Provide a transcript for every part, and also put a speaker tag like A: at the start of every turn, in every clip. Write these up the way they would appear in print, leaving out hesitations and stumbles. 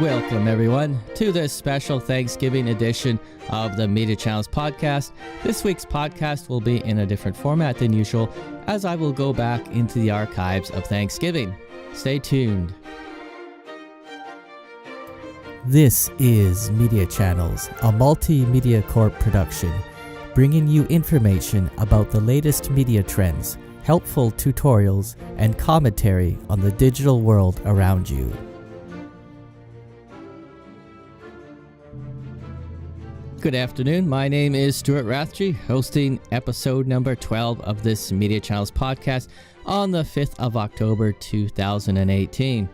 A: Welcome, everyone, to this special Thanksgiving edition of the Media Channels podcast. This week's podcast will be in a different format than usual, as I will go back into the archives of Thanksgiving. Stay tuned.
B: This is Media Channels, a multimedia corp production, bringing you information about the latest media trends, helpful tutorials, and commentary on the digital world around you.
A: Good afternoon. My name is Stuart Rathje, hosting episode number 12 of this Media Channels podcast on the 5th of October 2018.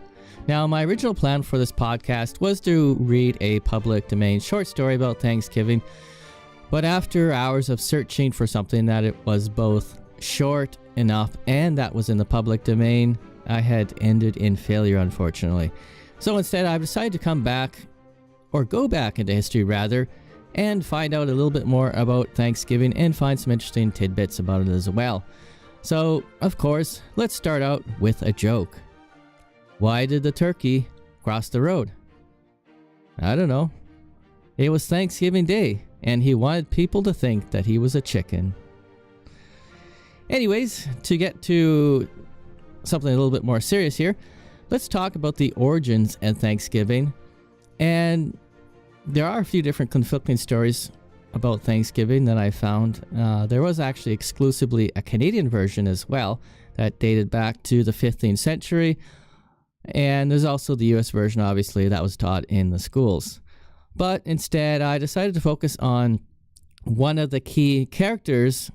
A: Now, my original plan for this podcast was to read a public domain short story about Thanksgiving, but after hours of searching for something that it was both short enough and that was in the public domain, I had ended in failure, unfortunately. So instead, I've decided to come back, or go back into history rather, and find out a little bit more about Thanksgiving and find some interesting tidbits about it as well. So, of course, let's start out with a joke. Why did the turkey cross the road? I don't know. It was Thanksgiving Day, and he wanted people to think that he was a chicken. Anyways, to get to something a little bit more serious here, let's talk about the origins of Thanksgiving. And there are a few different conflicting stories about Thanksgiving that I found. There was actually exclusively a Canadian version as well that dated back to the 15th century. And there's also the US version, obviously, that was taught in the schools. But instead, I decided to focus on one of the key characters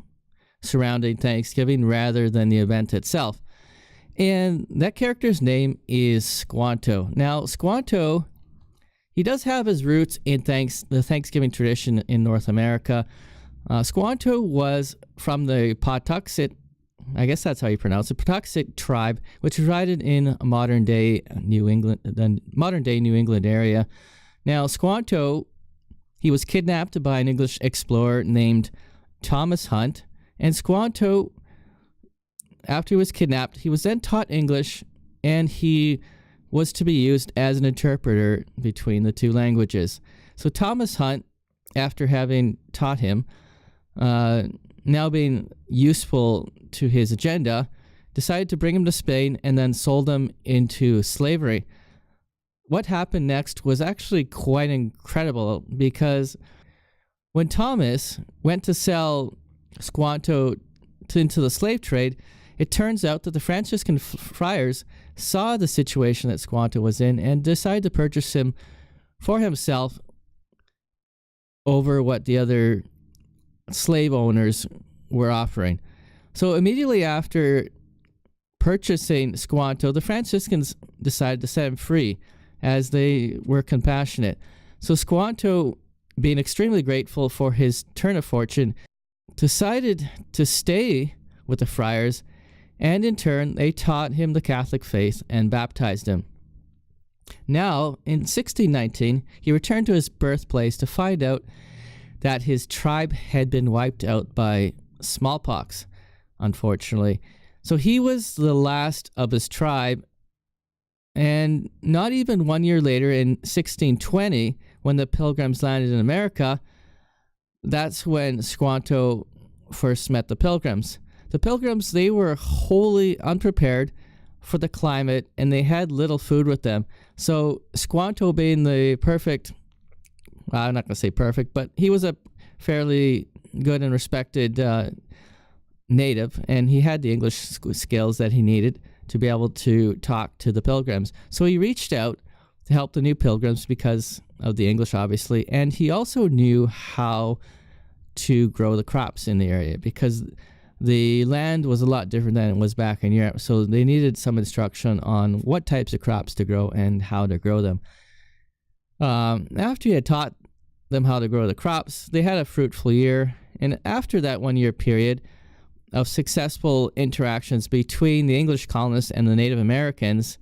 A: surrounding Thanksgiving rather than the event itself. And that character's name is Squanto. Now, Squanto, he does have his roots in the Thanksgiving tradition in North America. Squanto was from the Patuxet, I guess that's how you pronounce it, Patuxet tribe, which resided in modern-day New England area. Now, Squanto, he was kidnapped by an English explorer named Thomas Hunt, and Squanto, after he was kidnapped, he was then taught English, and he was to be used as an interpreter between the two languages. So Thomas Hunt, after having taught him, now being useful to his agenda, decided to bring him to Spain and then sold him into slavery. What happened next was actually quite incredible, because when Thomas went to sell Squanto into the slave trade, it turns out that the Franciscan friars saw the situation that Squanto was in and decided to purchase him for himself over what the other slave owners were offering. So immediately after purchasing Squanto, the Franciscans decided to set him free, as they were compassionate. So Squanto, being extremely grateful for his turn of fortune, decided to stay with the friars, and in turn, they taught him the Catholic faith and baptized him. Now, in 1619, he returned to his birthplace to find out that his tribe had been wiped out by smallpox, unfortunately. So he was the last of his tribe, and not even 1 year later, in 1620, when the Pilgrims landed in America, that's when Squanto first met the Pilgrims. The Pilgrims, they were wholly unprepared for the climate, and they had little food with them. So Squanto, being the perfect, well, I'm not going to say perfect, but he was a fairly good and respected native, and he had the English skills that he needed to be able to talk to the Pilgrims. So he reached out to help the new Pilgrims because of the English, obviously, and he also knew how to grow the crops in the area, because the land was a lot different than it was back in Europe, so they needed some instruction on what types of crops to grow and how to grow them. After he had taught them how to grow the crops, they had a fruitful year, and after that 1 year period of successful interactions between the English colonists and the Native Americans,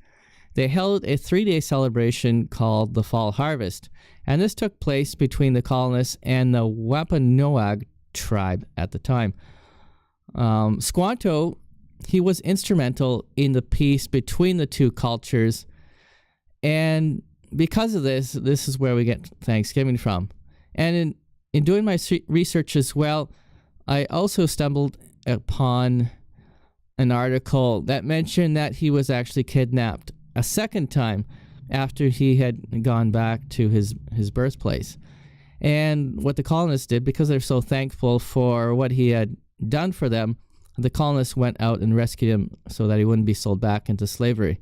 A: they held a 3-day celebration called the Fall Harvest, and this took place between the colonists and the Wampanoag tribe at the time. Squanto, he was instrumental in the peace between the two cultures, and because of this is where we get Thanksgiving from. And in doing my research as well, I also stumbled upon an article that mentioned that he was actually kidnapped a second time after he had gone back to his birthplace. And what the colonists did, because they're so thankful for what he had done for them, the colonists went out and rescued him so that he wouldn't be sold back into slavery.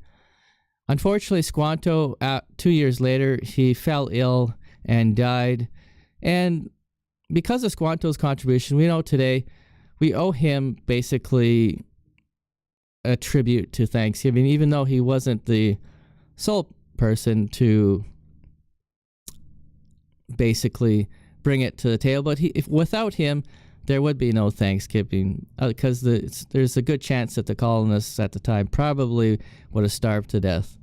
A: Unfortunately, Squanto, 2 years later, he fell ill and died. And because of Squanto's contribution, we know today we owe him basically a tribute to Thanksgiving, even though he wasn't the sole person to basically bring it to the table. But without him, there would be no Thanksgiving, because there's a good chance that the colonists at the time probably would have starved to death.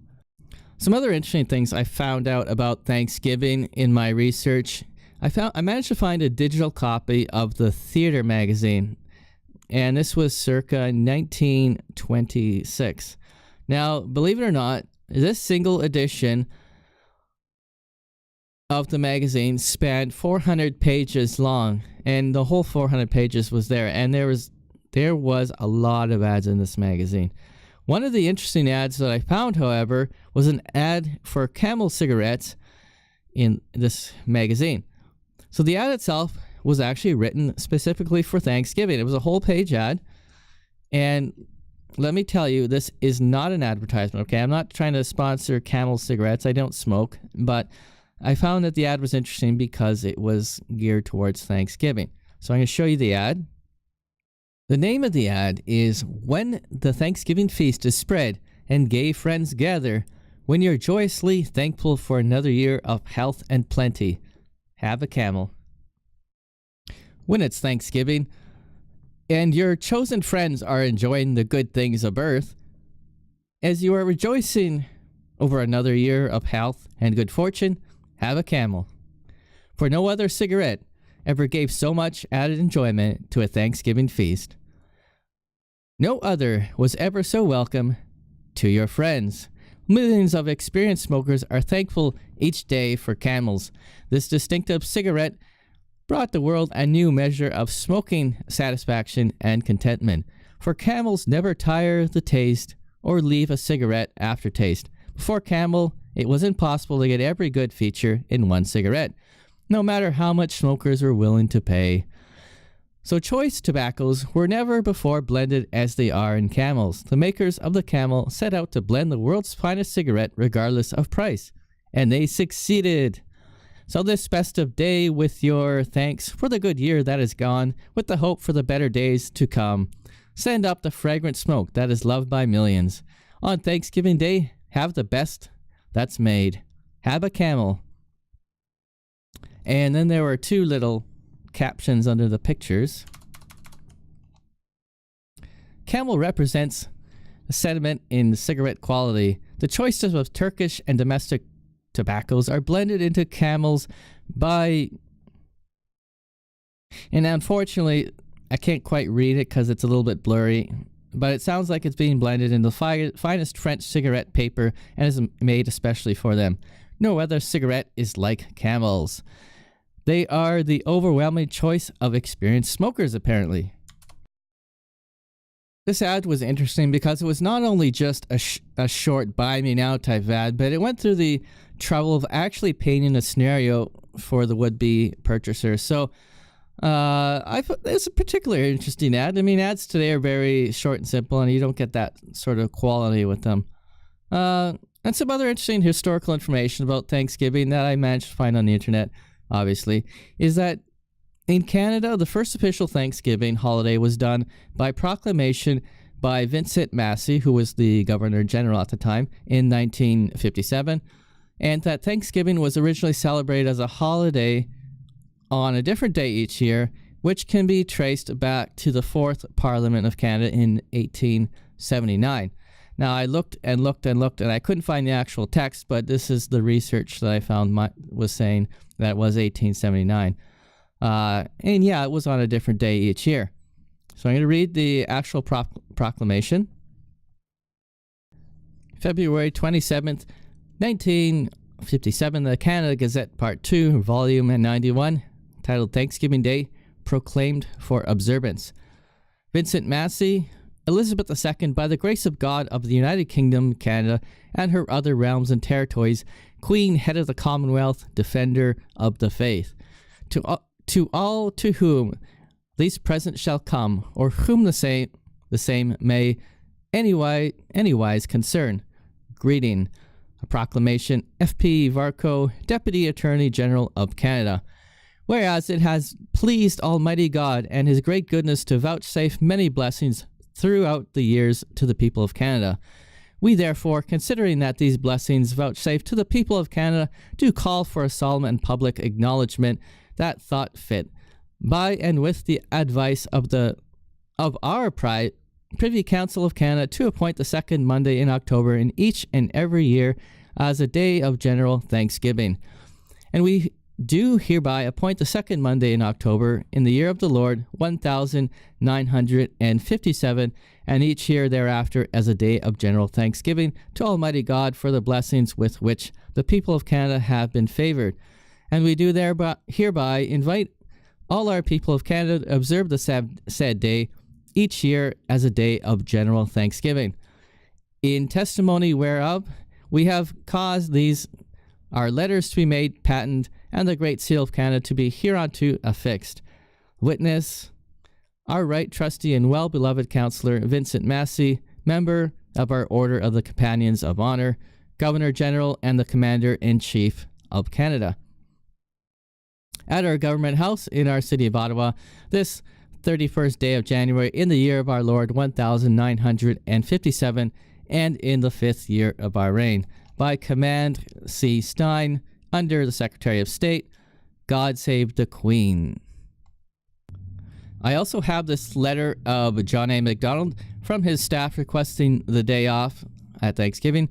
A: Some other interesting things I found out about Thanksgiving in my research. I managed to find a digital copy of the Theater magazine, and this was circa 1926. Now, believe it or not, this single edition of the magazine spanned 400 pages long, and the whole 400 pages was there, and there was a lot of ads in this magazine. One of the interesting ads that I found, however, was an ad for Camel cigarettes in this magazine. So the ad itself was actually written specifically for Thanksgiving. It was a whole page ad, and let me tell you, this is not an advertisement, okay? I'm not trying to sponsor Camel cigarettes. I don't smoke, but I found that the ad was interesting because it was geared towards Thanksgiving. So I'm going to show you the ad. The name of the ad is "When the Thanksgiving Feast is Spread and Gay Friends Gather, when you're joyously thankful for another year of health and plenty, have a Camel." When it's Thanksgiving and your chosen friends are enjoying the good things of earth, as you are rejoicing over another year of health and good fortune, have a Camel. For no other cigarette ever gave so much added enjoyment to a Thanksgiving feast. No other was ever so welcome to your friends. Millions of experienced smokers are thankful each day for Camels. This distinctive cigarette brought the world a new measure of smoking satisfaction and contentment. For Camels never tire the taste or leave a cigarette aftertaste. Before Camel, it was impossible to get every good feature in one cigarette, no matter how much smokers were willing to pay. So choice tobaccos were never before blended as they are in Camels. The makers of the Camel set out to blend the world's finest cigarette regardless of price, and they succeeded. So this festive day, with your thanks for the good year that is gone, with the hope for the better days to come, send up the fragrant smoke that is loved by millions. On Thanksgiving Day, have the best that's made. Have a Camel. And then there were two little captions under the pictures. Camel represents a sentiment in cigarette quality. The choices of Turkish and domestic tobaccos are blended into Camels by... And unfortunately, I can't quite read it because it's a little bit blurry, but it sounds like it's being blended in the finest French cigarette paper and is made especially for them. No other cigarette is like Camels. They are the overwhelming choice of experienced smokers, apparently. This ad was interesting because it was not only just a short buy me now type ad, but it went through the trouble of actually painting a scenario for the would-be purchaser. So I thought it's a particularly interesting ad. I mean, ads today are very short and simple, and you don't get that sort of quality with them. And some other interesting historical information about Thanksgiving that I managed to find on the internet, obviously, is that in Canada, the first official Thanksgiving holiday was done by proclamation by Vincent Massey, who was the Governor General at the time, in 1957, and that Thanksgiving was originally celebrated as a holiday on a different day each year, which can be traced back to the 4th Parliament of Canada in 1879. Now, I looked and looked and looked, and I couldn't find the actual text, but this is the research that I found was saying that was 1879. And yeah, it was on a different day each year. So I'm going to read the actual proclamation. February 27th, 19 57, the Canada Gazette Part 2, Volume 91, titled Thanksgiving Day, Proclaimed for Observance. Vincent Massey, Elizabeth II, by the grace of God of the United Kingdom, Canada, and her other realms and territories, Queen, Head of the Commonwealth, Defender of the Faith. To all to whom these presents shall come, or whom the same may anywise concern. Greeting. A proclamation, F.P. Varco, Deputy Attorney General of Canada. Whereas it has pleased Almighty God and His great goodness to vouchsafe many blessings throughout the years to the people of Canada. We therefore, considering that these blessings vouchsafed to the people of Canada do call for a solemn and public acknowledgement that thought fit, by and with the advice of our Privy Council of Canada, to appoint the second Monday in October in each and every year as a day of general thanksgiving. And we do hereby appoint the second Monday in October in the year of the Lord 1957, and each year thereafter as a day of general thanksgiving to Almighty God for the blessings with which the people of Canada have been favored. And we do hereby invite all our people of Canada to observe the said day each year as a day of general thanksgiving. In testimony whereof we have caused these our letters to be made patent, and the Great Seal of Canada to be hereunto affixed. Witness, our right trusty and well-beloved Councillor Vincent Massey, member of our Order of the Companions of Honour, Governor-General and the Commander-in-Chief of Canada. At our Government House in our city of Ottawa, this 31st day of January in the year of our Lord 1957, and in the 5th year of our reign. By Command C. Stein, under the Secretary of State, God Save the Queen. I also have this letter of John A. MacDonald from his staff requesting the day off at Thanksgiving.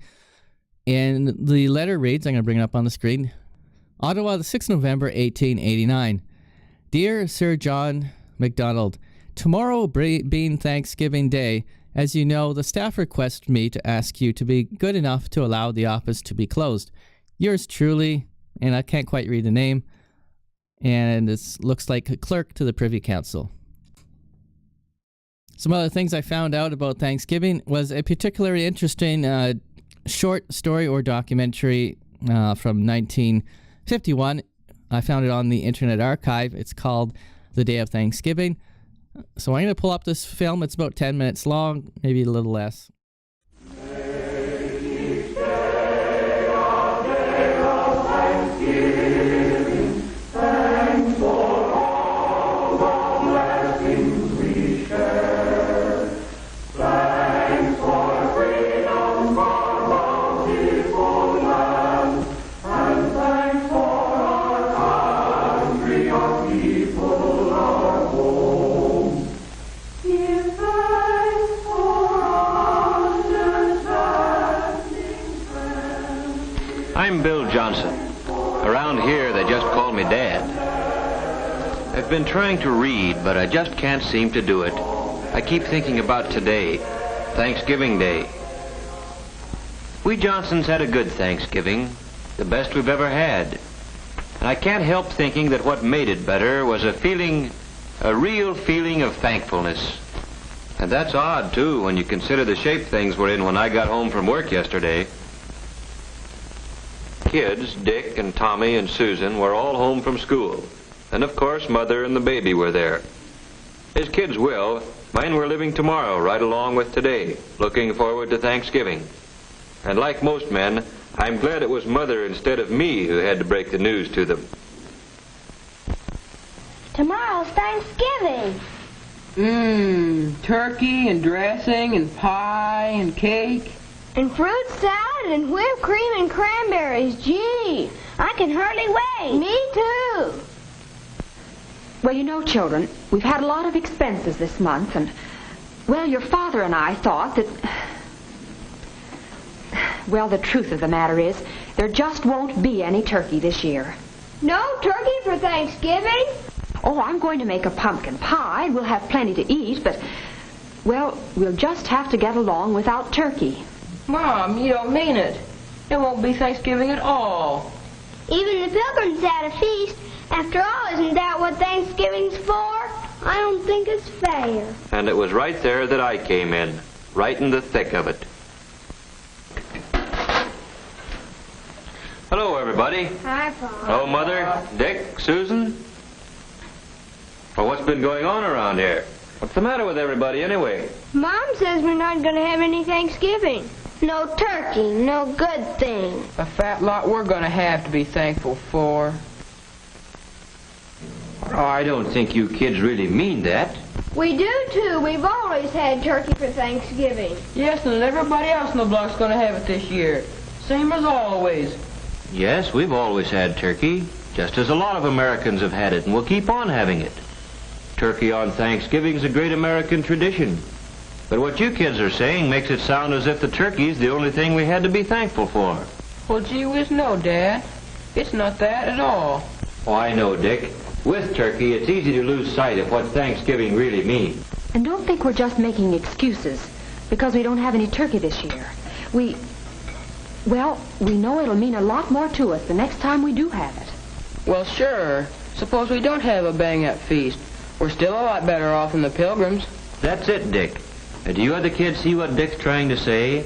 A: And the letter reads, I'm going to bring it up on the screen. Ottawa, the 6th November, 1889. Dear Sir John MacDonald, tomorrow being Thanksgiving Day, as you know, the staff request me to ask you to be good enough to allow the office to be closed. Yours truly, and I can't quite read the name, and it looks like a clerk to the Privy Council. Some other things I found out about Thanksgiving was a particularly interesting short story or documentary from 1951. I found it on the Internet Archive. It's called The Day of Thanksgiving. So I'm going to pull up this film. It's about 10 minutes long, maybe a little less.
C: I'm Bill Johnson. Around here, they just call me Dad. I've been trying to read, but I just can't seem to do it. I keep thinking about today, Thanksgiving Day. We Johnsons had a good Thanksgiving, the best we've ever had. And I can't help thinking that what made it better was a real feeling of thankfulness. And that's odd, too, when you consider the shape things were in when I got home from work yesterday. Kids, Dick and Tommy and Susan, were all home from school. And of course, Mother and the baby were there. As kids will, mine were living tomorrow right along with today, looking forward to Thanksgiving. And like most men, I'm glad it was Mother instead of me who had to break the news to them.
D: Tomorrow's Thanksgiving.
E: Turkey and dressing and pie and cake.
D: And fruit salad and whipped cream and cranberries. Gee, I can hardly wait. Me too.
F: Well, you know, children, we've had a lot of expenses this month, and, well, your father and I thought that... Well, the truth of the matter is, there just won't be any turkey this year.
D: No turkey for Thanksgiving?
F: Oh, I'm going to make a pumpkin pie. We'll have plenty to eat, but, well, we'll just have to get along without turkey.
E: Mom, you don't mean it. It won't be Thanksgiving at all.
D: Even the Pilgrims had a feast. After all, isn't that what Thanksgiving's for? I don't think it's fair.
C: And it was right there that I came in, right in the thick of it. Hello, everybody.
D: Hi, Paul.
C: Hello, Mother, Dick, Susan. Well, what's been going on around here? What's the matter with everybody, anyway?
D: Mom says we're not going to have any Thanksgiving. No turkey, no good thing.
E: A fat lot we're going to have to be thankful for.
C: Oh, I don't think you kids really mean that.
D: We do, too. We've always had turkey for Thanksgiving.
E: Yes, and everybody else in the block's going to have it this year. Same as always.
C: Yes, we've always had turkey, just as a lot of Americans have had it, and we'll keep on having it. Turkey on Thanksgiving is a great American tradition. But what you kids are saying makes it sound as if the turkey's the only thing we had to be thankful for.
E: Well, gee whiz, no, Dad. It's not that at all.
C: Oh, I know, Dick. With turkey, it's easy to lose sight of what Thanksgiving really means.
F: And don't think we're just making excuses because we don't have any turkey this year. We know it'll mean a lot more to us the next time we do have it.
E: Well, sure. Suppose we don't have a bang-up feast. We're still a lot better off than the Pilgrims.
C: That's it, Dick. And do you other kids see what Dick's trying to say?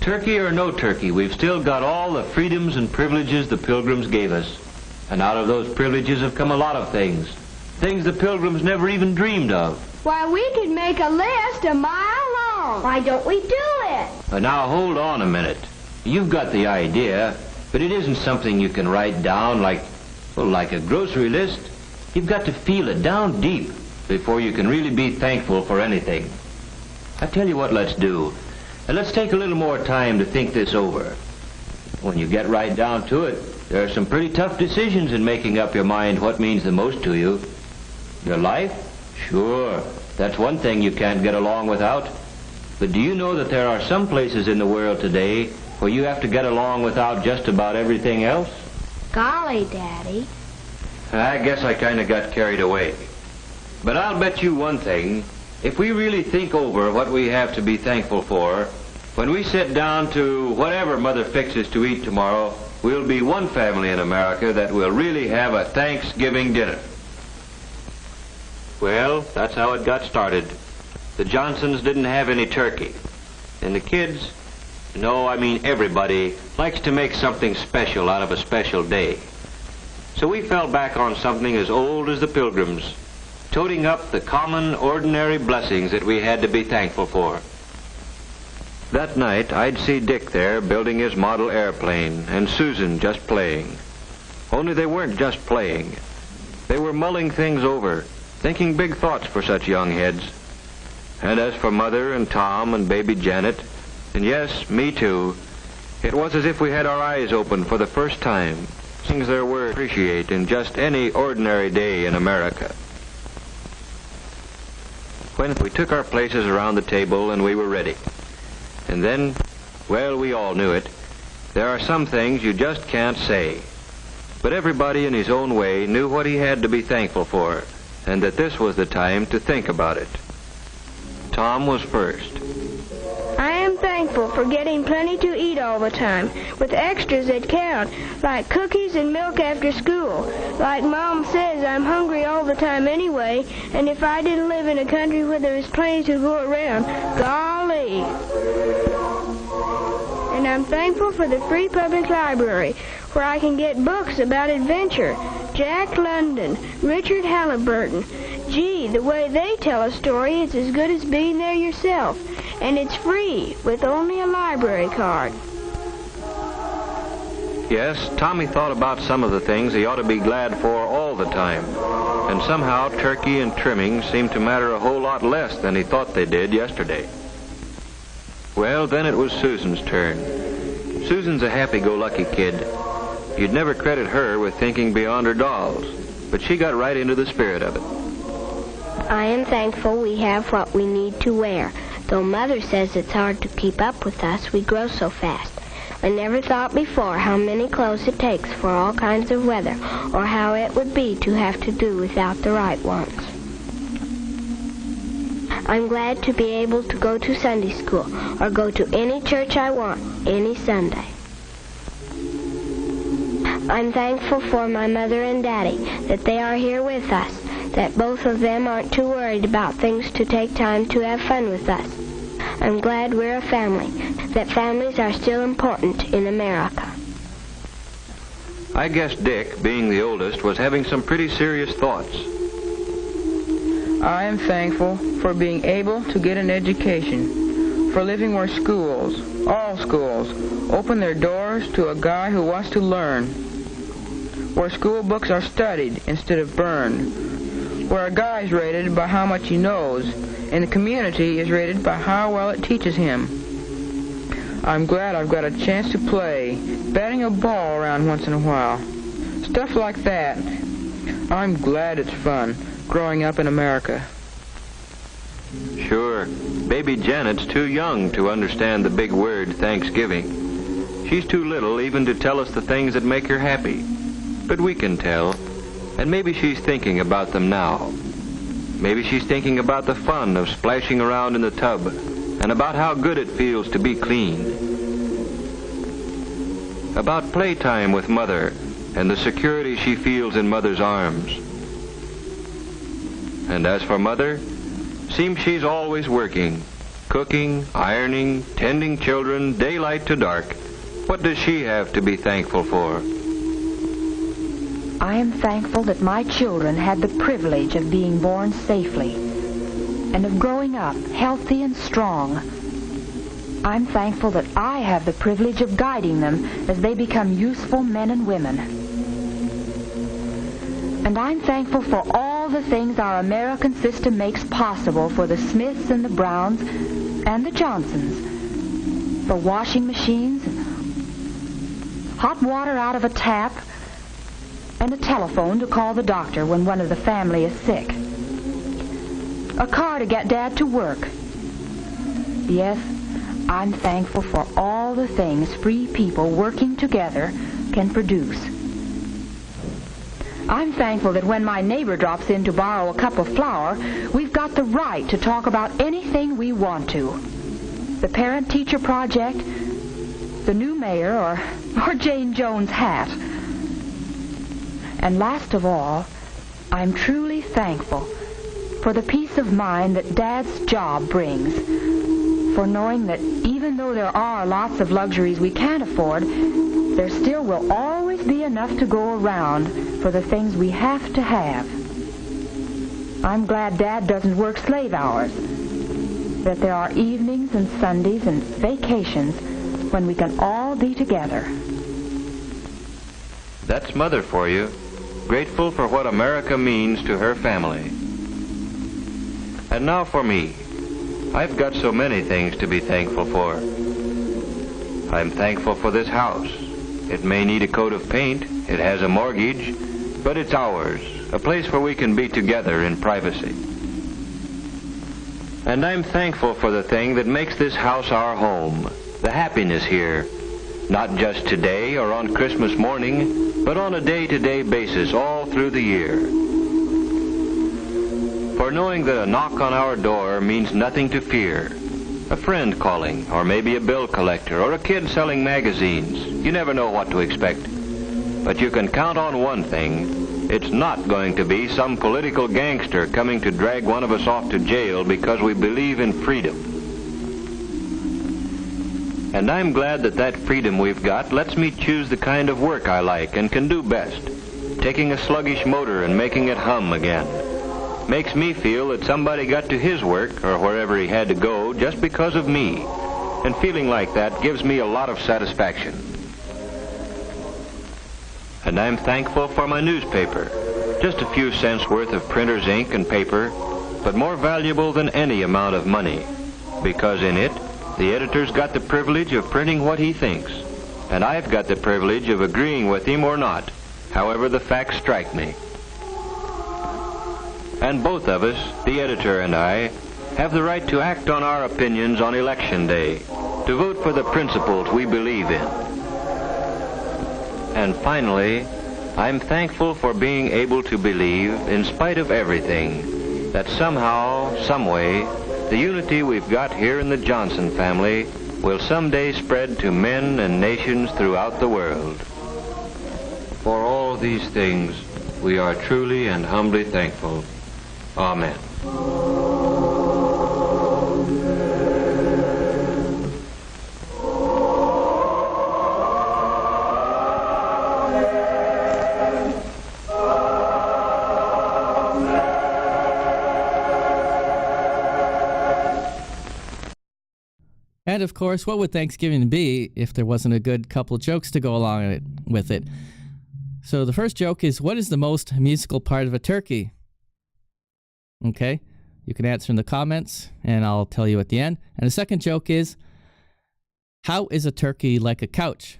C: Turkey or no turkey, we've still got all the freedoms and privileges the Pilgrims gave us. And out of those privileges have come a lot of things. Things the Pilgrims never even dreamed of.
D: Why, we could make a list a mile long. Why don't we do it?
C: But now hold on a minute. You've got the idea, but it isn't something you can write down like a grocery list. You've got to feel it down deep before you can really be thankful for anything. I tell you what let's do. And let's take a little more time to think this over. When you get right down to it, there are some pretty tough decisions in making up your mind what means the most to you. Your life? Sure, that's one thing you can't get along without. But do you know that there are some places in the world today where you have to get along without just about everything else?
D: Golly, Daddy.
C: I guess I kind of got carried away. But I'll bet you one thing. If we really think over what we have to be thankful for, when we sit down to whatever Mother fixes to eat tomorrow, we'll be one family in America that will really have a Thanksgiving dinner. Well, that's how it got started. The Johnsons didn't have any turkey. And the kids, no, I mean everybody, likes to make something special out of a special day. So we fell back on something as old as the Pilgrims, toting up the common, ordinary blessings that we had to be thankful for. That night, I'd see Dick there building his model airplane, and Susan just playing. Only they weren't just playing. They were mulling things over, thinking big thoughts for such young heads. And as for Mother and Tom and baby Janet, and yes, me too, it was as if we had our eyes open for the first time. Things there were to appreciate in just any ordinary day in America. When we took our places around the table and we were ready. And then, well, we all knew it. There are some things you just can't say. But everybody in his own way knew what he had to be thankful for, and that this was the time to think about it. Tom was first.
D: I am thankful for getting plenty to eat all the time, with extras that count, like cookies and milk after school. Like Mom says, I'm hungry all the time anyway, and if I didn't live in a country where there was plenty to go around, golly. And I'm thankful for the free public library, where I can get books about adventure. Jack London, Richard Halliburton. Gee, the way they tell a story is as good as being there yourself. And it's free, with only a library card.
C: Yes, Tommy thought about some of the things he ought to be glad for all the time. And somehow turkey and trimming seemed to matter a whole lot less than he thought they did yesterday. Well, then it was Susan's turn. Susan's a happy-go-lucky kid. You'd never credit her with thinking beyond her dolls, but she got right into the spirit of it.
D: I am thankful we have what we need to wear. Though Mother says it's hard to keep up with us, we grow so fast. I never thought before how many clothes it takes for all kinds of weather, or how it would be to have to do without the right ones. I'm glad to be able to go to Sunday school, or go to any church I want, any Sunday. I'm thankful for my mother and daddy, that they are here with us, that both of them aren't too worried about things to take time to have fun with us. I'm glad we're a family, that families are still important in America.
C: I guess Dick, being the oldest, was having some pretty serious thoughts.
E: I am thankful for being able to get an education, for living where schools, all schools, open their doors to a guy who wants to learn, where school books are studied instead of burned, where a guy is rated by how much he knows, and the community is rated by how well it teaches him. I'm glad I've got a chance to play, batting a ball around once in a while. Stuff like that. I'm glad it's fun, growing up in America.
C: Sure, baby Janet's too young to understand the big word Thanksgiving. She's too little even to tell us the things that make her happy. But we can tell, and maybe she's thinking about them now. Maybe she's thinking about the fun of splashing around in the tub, and about how good it feels to be clean. About playtime with Mother, and the security she feels in Mother's arms. And as for Mother, seems she's always working, cooking, ironing, tending children, daylight to dark. What does she have to be thankful for?
F: I am thankful that my children had the privilege of being born safely and of growing up healthy and strong. I'm thankful that I have the privilege of guiding them as they become useful men and women. And I'm thankful for all the things our American system makes possible for the Smiths and the Browns and the Johnsons. For washing machines, hot water out of a tap, and a telephone to call the doctor when one of the family is sick. A car to get Dad to work. Yes, I'm thankful for all the things free people working together can produce. I'm thankful that when my neighbor drops in to borrow a cup of flour, we've got the right to talk about anything we want to. The parent-teacher project, the new mayor, or Jane Jones' hat. And last of all, I'm truly thankful for the peace of mind that Dad's job brings, for knowing that even though there are lots of luxuries we can't afford, there still will always be enough to go around for the things we have to have. I'm glad Dad doesn't work slave hours, that there are evenings and Sundays and vacations when we can all be together.
C: That's Mother for you, grateful for what America means to her family. And now for me. I've got so many things to be thankful for. I'm thankful for this house. It may need a coat of paint, it has a mortgage, but it's ours, a place where we can be together in privacy. And I'm thankful for the thing that makes this house our home, the happiness here, not just today or on Christmas morning, but on a day-to-day basis all through the year. For knowing that a knock on our door means nothing to fear. A friend calling, or maybe a bill collector, or a kid selling magazines. You never know what to expect. But you can count on one thing. It's not going to be some political gangster coming to drag one of us off to jail because we believe in freedom. And I'm glad that that freedom we've got lets me choose the kind of work I like and can do best. Taking a sluggish motor and making it hum again. Makes me feel that somebody got to his work, or wherever he had to go, just because of me. And feeling like that gives me a lot of satisfaction. And I'm thankful for my newspaper. Just a few cents worth of printer's ink and paper, but more valuable than any amount of money. Because in it, the editor's got the privilege of printing what he thinks. And I've got the privilege of agreeing with him or not, however the facts strike me. And both of us, the editor and I, have the right to act on our opinions on Election Day, to vote for the principles we believe in. And finally, I'm thankful for being able to believe, in spite of everything, that somehow, someway, the unity we've got here in the Johnson family will someday spread to men and nations throughout the world. For all these things, we are truly and humbly thankful. Amen.
A: And of course, what would Thanksgiving be if there wasn't a good couple jokes to go along with it? So the first joke is, what is the most musical part of a turkey? Okay, you can answer in the comments, and I'll tell you at the end. And the second joke is, how is a turkey like a couch?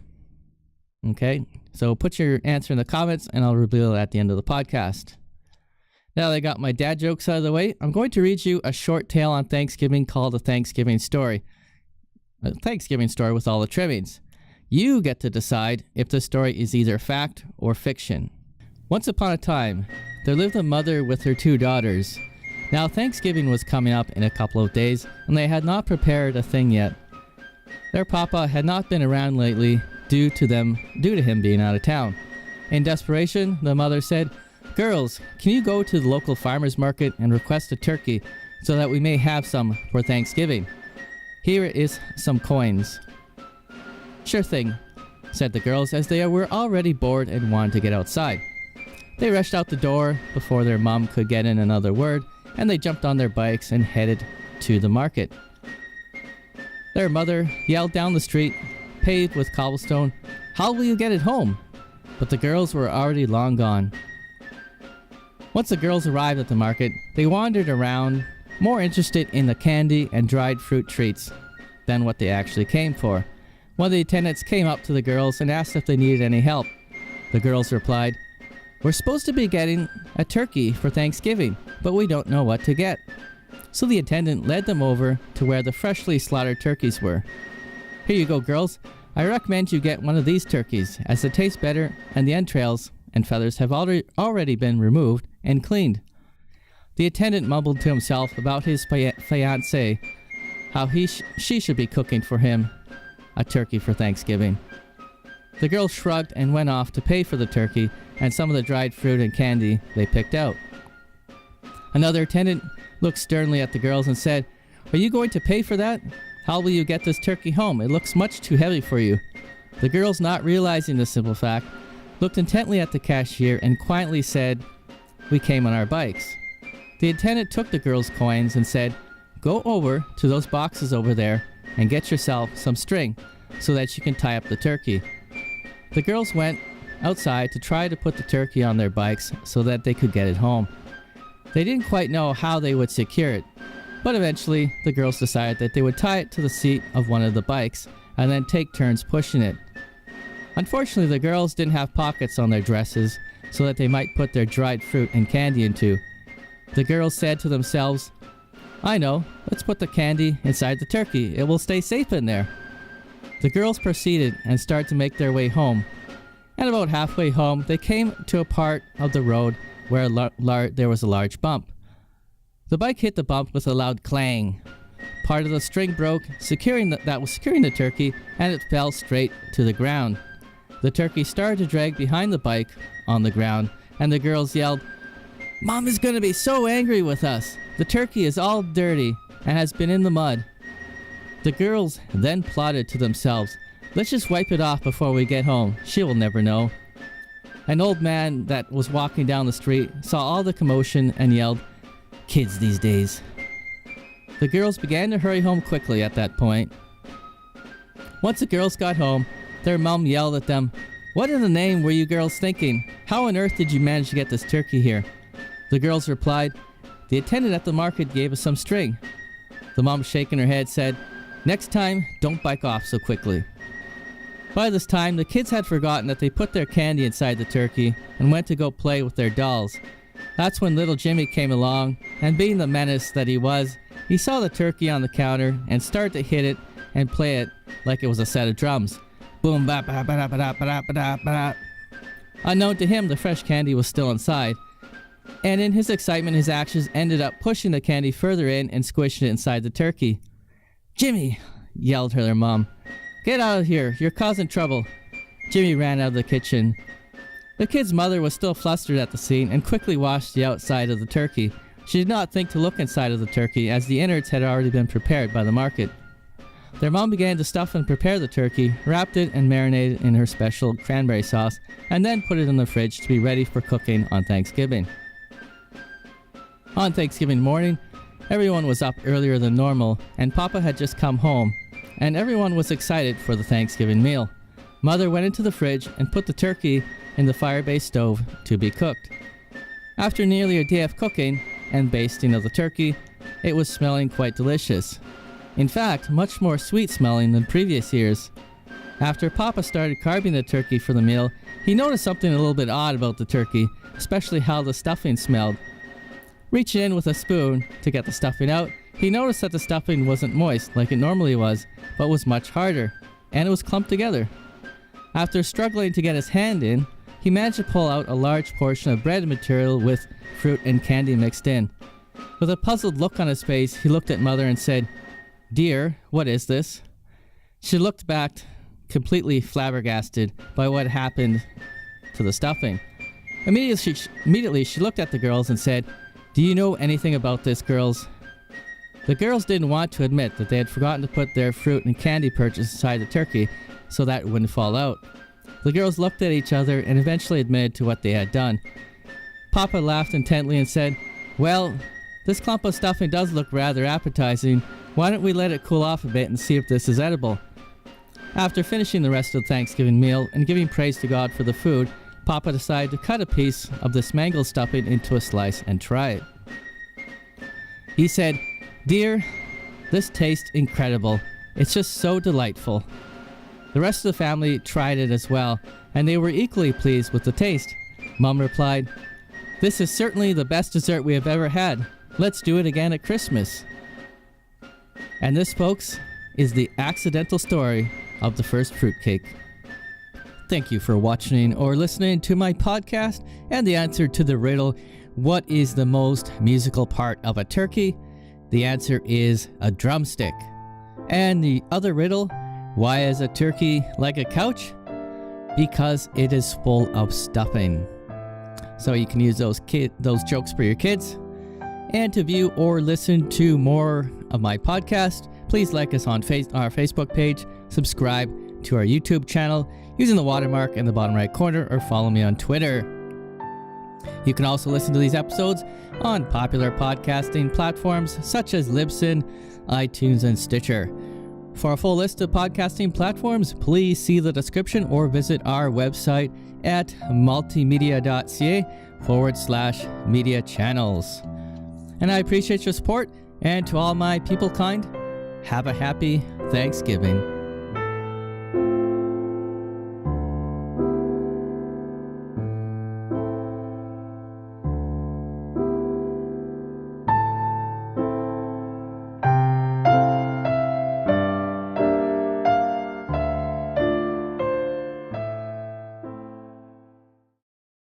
A: Okay, so put your answer in the comments, and I'll reveal it at the end of the podcast. Now that I got my dad jokes out of the way, I'm going to read you a short tale on Thanksgiving called A Thanksgiving Story. A Thanksgiving story with all the trimmings. You get to decide if the story is either fact or fiction. Once upon a time, there lived a mother with her 2 daughters. Now Thanksgiving was coming up in a couple of days, and they had not prepared a thing yet. Their papa had not been around lately due to him being out of town. In desperation, the mother said, "Girls, can you go to the local farmer's market and request a turkey so that we may have some for Thanksgiving? Here is some coins." "Sure thing," said the girls, as they were already bored and wanted to get outside. They rushed out the door before their mom could get in another word, and they jumped on their bikes and headed to the market. Their mother yelled down the street, paved with cobblestone, "How will you get it home?" But the girls were already long gone. Once the girls arrived at the market, they wandered around, more interested in the candy and dried fruit treats than what they actually came for. One of the attendants came up to the girls and asked if they needed any help. The girls replied, "We're supposed to be getting a turkey for Thanksgiving, but we don't know what to get." So the attendant led them over to where the freshly slaughtered turkeys were. "Here you go, girls. I recommend you get one of these turkeys, as it tastes better and the entrails and feathers have already been removed and cleaned." The attendant mumbled to himself about his fiancée, how she should be cooking for him a turkey for Thanksgiving. The girls shrugged and went off to pay for the turkey and some of the dried fruit and candy they picked out. Another attendant looked sternly at the girls and said, "Are you going to pay for that? How will you get this turkey home? It looks much too heavy for you." The girls, not realizing the simple fact, looked intently at the cashier and quietly said, "We came on our bikes." The attendant took the girls' coins and said, "Go over to those boxes over there and get yourself some string so that you can tie up the turkey." The girls went outside to try to put the turkey on their bikes so that they could get it home. They didn't quite know how they would secure it, but eventually the girls decided that they would tie it to the seat of one of the bikes and then take turns pushing it. Unfortunately, the girls didn't have pockets on their dresses so that they might put their dried fruit and candy into. The girls said to themselves, "I know, let's put the candy inside the turkey. It will stay safe in there." The girls proceeded and started to make their way home. And about halfway home, they came to a part of the road where there was a large bump. The bike hit the bump with a loud clang. Part of the string broke, that was securing the turkey, and it fell straight to the ground. The turkey started to drag behind the bike on the ground, and the girls yelled, "Mom is going to be so angry with us. The turkey is all dirty and has been in the mud." The girls then plotted to themselves, "Let's just wipe it off before we get home. She will never know." An old man that was walking down the street saw all the commotion and yelled, "Kids these days." The girls began to hurry home quickly at that point. Once the girls got home, their mom yelled at them, "What in the name were you girls thinking? How on earth did you manage to get this turkey here?" The girls replied, "The attendant at the market gave us some string." The mom, shaking her head, said, "Next time, don't bike off so quickly." By this time, the kids had forgotten that they put their candy inside the turkey and went to go play with their dolls. That's when little Jimmy came along, and being the menace that he was, he saw the turkey on the counter and started to hit it and play it like it was a set of drums. Boom, ba ba ba ba ba ba ba ba. Unknown to him, the fresh candy was still inside, and in his excitement, his actions ended up pushing the candy further in and squishing it inside the turkey. "Jimmy!" yelled her mom. "Get out of here, you're causing trouble." Jimmy ran out of the kitchen. The kid's mother was still flustered at the scene and quickly washed the outside of the turkey. She did not think to look inside of the turkey, as the innards had already been prepared by the market. Their mom began to stuff and prepare the turkey, wrapped it and marinated in her special cranberry sauce, and then put it in the fridge to be ready for cooking on Thanksgiving. On Thanksgiving morning, everyone was up earlier than normal, and Papa had just come home, and everyone was excited for the Thanksgiving meal. Mother went into the fridge and put the turkey in the fire-based stove to be cooked. After nearly a day of cooking and basting of the turkey, it was smelling quite delicious. In fact, much more sweet smelling than previous years. After Papa started carving the turkey for the meal, he noticed something a little bit odd about the turkey, especially how the stuffing smelled. Reaching in with a spoon to get the stuffing out, he noticed that the stuffing wasn't moist like it normally was, but was much harder, and it was clumped together. After struggling to get his hand in, he managed to pull out a large portion of bread material with fruit and candy mixed in. With a puzzled look on his face, he looked at Mother and said, "Dear, what is this?" She looked back, completely flabbergasted by what happened to the stuffing. Immediately she looked at the girls and said, "Do you know anything about this, girls?" The girls didn't want to admit that they had forgotten to put their fruit and candy purchase inside the turkey so that it wouldn't fall out. The girls looked at each other and eventually admitted to what they had done. Papa laughed intently and said, "Well, this clump of stuffing does look rather appetizing. Why don't we let it cool off a bit and see if this is edible?" After finishing the rest of the Thanksgiving meal and giving praise to God for the food, Papa decided to cut a piece of this mangled stuffing into a slice and try it. He said, "Dear, this tastes incredible. It's just so delightful." The rest of the family tried it as well, and they were equally pleased with the taste. Mom replied, "This is certainly the best dessert we have ever had. Let's do it again at Christmas." And this, folks, is the accidental story of the first fruitcake. Thank you for watching or listening to my podcast and the answer to the riddle, what is the most musical part of a turkey? The answer is a drumstick. And the other riddle, why is a turkey like a couch? Because it is full of stuffing. So you can use those jokes for your kids. And to view or listen to more of my podcast, please like us on our Facebook page, subscribe to our YouTube channel using the watermark in the bottom right corner, or follow me on Twitter. You can also listen to these episodes on popular podcasting platforms such as Libsyn, iTunes, and Stitcher. For a full list of podcasting platforms, please see the description or visit our website at multimedia.ca/media channels. And I appreciate your support, and to all my people kind, have a happy Thanksgiving.